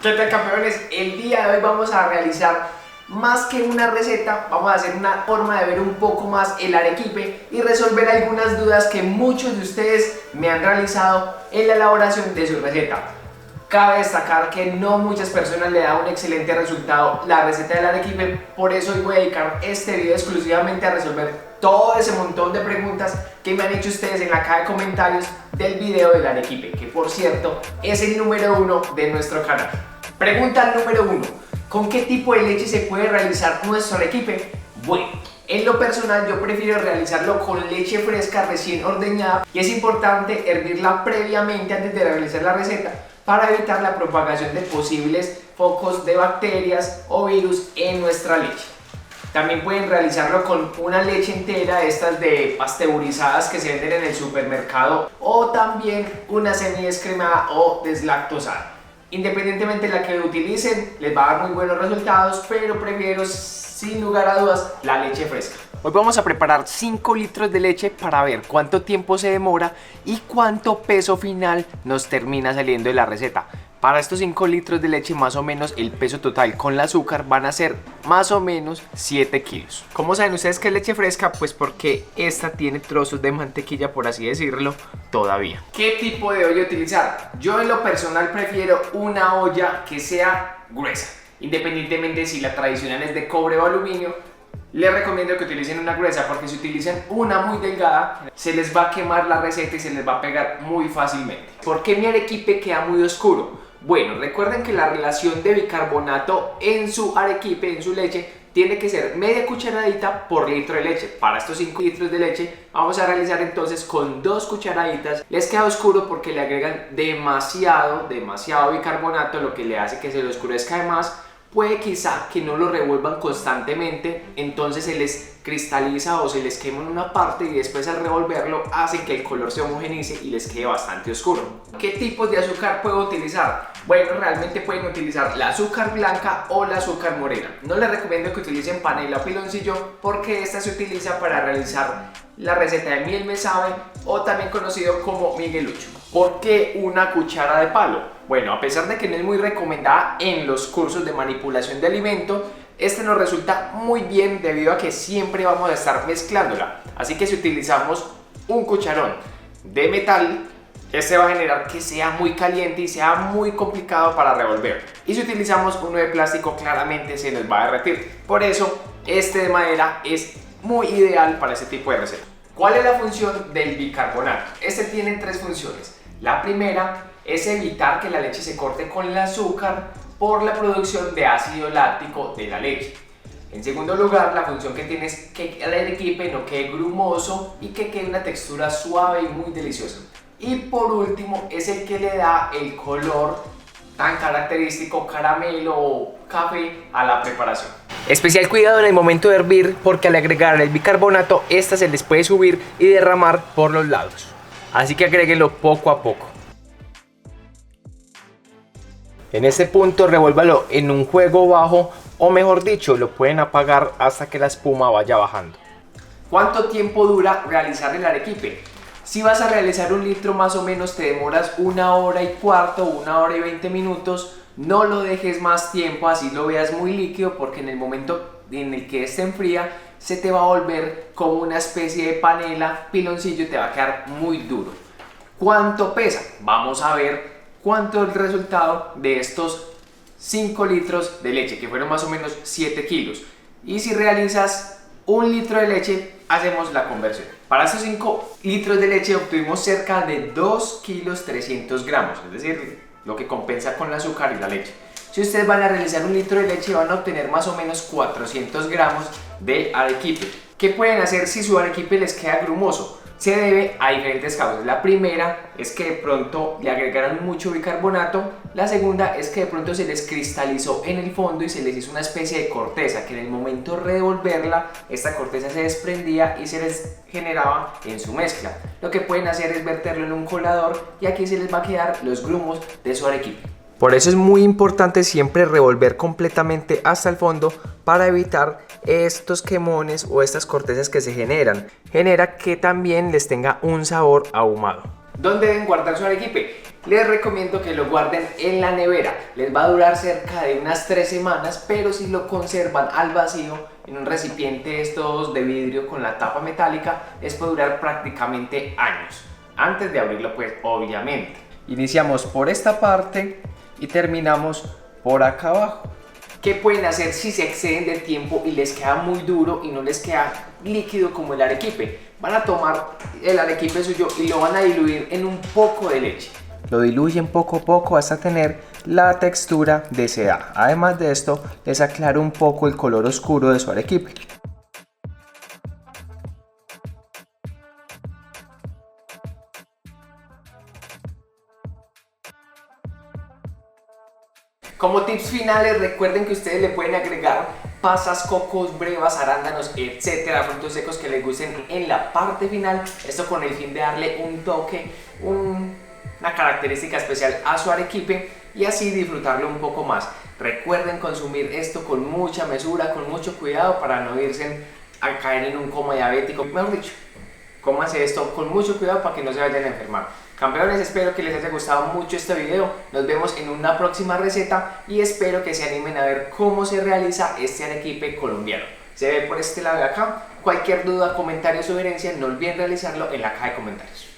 ¿Qué tal, campeones? El día de hoy vamos a realizar más que una receta, vamos a hacer una forma de ver un poco más el arequipe y resolver algunas dudas que muchos de ustedes me han realizado en la elaboración de su receta. Cabe destacar que no muchas personas le da un excelente resultado la receta del arequipe, por eso hoy voy a dedicar este video exclusivamente a resolver todo ese montón de preguntas que me han hecho ustedes en la caja de comentarios del video del arequipe, que por cierto es el número 1 de nuestro canal. Pregunta número 1: ¿con qué tipo de leche se puede realizar nuestro arequipe? Bueno, en lo personal yo prefiero realizarlo con leche fresca recién ordeñada y es importante hervirla previamente antes de realizar la receta para evitar la propagación de posibles focos de bacterias o virus en nuestra leche. También pueden realizarlo con una leche entera, estas de pasteurizadas que se venden en el supermercado, o también una semidescremada o deslactosada. Independientemente de la que utilicen, les va a dar muy buenos resultados, pero prefiero sin lugar a dudas la leche fresca. Hoy vamos a preparar 5 litros de leche para ver cuánto tiempo se demora y cuánto peso final nos termina saliendo de la receta. Para estos 5 litros de leche, más o menos el peso total con el azúcar van a ser más o menos 7 kilos. ¿Cómo saben ustedes que es leche fresca? Pues porque esta tiene trozos de mantequilla, por así decirlo, todavía. ¿Qué tipo de olla utilizar? Yo en lo personal prefiero una olla que sea gruesa. Independientemente si la tradicional es de cobre o aluminio, les recomiendo que utilicen una gruesa, porque si utilizan una muy delgada se les va a quemar la receta y se les va a pegar muy fácilmente. ¿Por qué mi arequipe queda muy oscuro? Bueno, recuerden que la relación de bicarbonato en su arequipe, en su leche, tiene que ser media cucharadita por litro de leche. Para estos 5 litros de leche vamos a realizar entonces con 2 cucharaditas. Les queda oscuro porque le agregan demasiado bicarbonato, lo que le hace que se le oscurezca de más. Puede quizá que no lo revuelvan constantemente, entonces se les cristaliza o se les quema en una parte y después al revolverlo hace que el color se homogenice y les quede bastante oscuro. ¿Qué tipos de azúcar puedo utilizar? Bueno, realmente pueden utilizar la azúcar blanca o la azúcar morena. No les recomiendo que utilicen panela o piloncillo porque esta se utiliza para realizar la receta de miel me sabe, o también conocido como miguelucho. ¿Por qué una cuchara de palo? Bueno, a pesar de que no es muy recomendada en los cursos de manipulación de alimento, este nos resulta muy bien debido a que siempre vamos a estar mezclándola. Así que si utilizamos un cucharón de metal, este va a generar que sea muy caliente y sea muy complicado para revolver. Y si utilizamos uno de plástico, claramente se nos va a derretir. Por eso, este de madera es muy ideal para este tipo de receta. ¿Cuál es la función del bicarbonato? Este tiene 3 funciones. La primera es evitar que la leche se corte con el azúcar por la producción de ácido láctico de la leche. En segundo lugar, la función que tiene es que el arequipe no quede grumoso y que quede una textura suave y muy deliciosa. Y por último, es el que le da el color tan característico caramelo o café a la preparación. Especial cuidado en el momento de hervir, porque al agregar el bicarbonato, esta se les puede subir y derramar por los lados. Así que agréguenlo poco a poco. En este punto revuélvalo en un fuego bajo, o mejor dicho, lo pueden apagar hasta que la espuma vaya bajando. ¿Cuánto tiempo dura realizar el arequipe? Si vas a realizar 1 litro, más o menos te demoras 1 hora y cuarto, 1 hora y 20 minutos. No lo dejes más tiempo, así lo veas muy líquido, porque en el momento en el que este enfría se te va a volver como una especie de panela, piloncillo, y te va a quedar muy duro. ¿Cuánto pesa? Vamos a ver cuánto es el resultado de estos 5 litros de leche, que fueron más o menos 7 kilos. Y si realizas 1 litro de leche, hacemos la conversión. Para estos 5 litros de leche obtuvimos cerca de 2 kilos 300 gramos, es decir, lo que compensa con el azúcar y la leche. Si ustedes van a realizar 1 litro de leche, van a obtener más o menos 400 gramos de arequipe. ¿Qué pueden hacer si su arequipe les queda grumoso? Se debe a diferentes causas. La primera es que de pronto le agregaron mucho bicarbonato. La segunda es que de pronto se les cristalizó en el fondo y se les hizo una especie de corteza, que en el momento de revolverla, esta corteza se desprendía y se les generaba en su mezcla. Lo que pueden hacer es verterlo en un colador y aquí se les va a quedar los grumos de su arequipe. Por eso es muy importante siempre revolver completamente hasta el fondo para evitar estos quemones o estas cortezas que se generan. Genera que también les tenga un sabor ahumado. ¿Dónde deben guardar su arequipe? les recomiendo que lo guarden en la nevera. Les va a durar cerca de unas 3 semanas, pero si lo conservan al vacío en un recipiente estos de vidrio con la tapa metálica, les puede durar prácticamente años. Antes de abrirlo, pues obviamente. Iniciamos por esta parte y terminamos por acá abajo. ¿Qué pueden hacer si se exceden de tiempo y les queda muy duro y no les queda líquido como el arequipe? Van a tomar el arequipe suyo y lo van a diluir en un poco de leche. Lo diluyen poco a poco hasta tener la textura deseada. Además de esto, les aclara un poco el color oscuro de su arequipe. Como tips finales, recuerden que ustedes le pueden agregar pasas, cocos, brevas, arándanos, etcétera, frutos secos que les gusten en la parte final. Esto con el fin de darle un toque, una característica especial a su arequipe y así disfrutarlo un poco más. Recuerden consumir esto con mucha mesura, con mucho cuidado para no irse a caer en un coma diabético. Mejor dicho, cómanse esto con mucho cuidado para que no se vayan a enfermar. Campeones, espero que les haya gustado mucho este video. Nos vemos en una próxima receta y espero que se animen a ver cómo se realiza este arequipe colombiano. Se ve por este lado de acá. Cualquier duda, comentario o sugerencia, no olviden realizarlo en la caja de comentarios.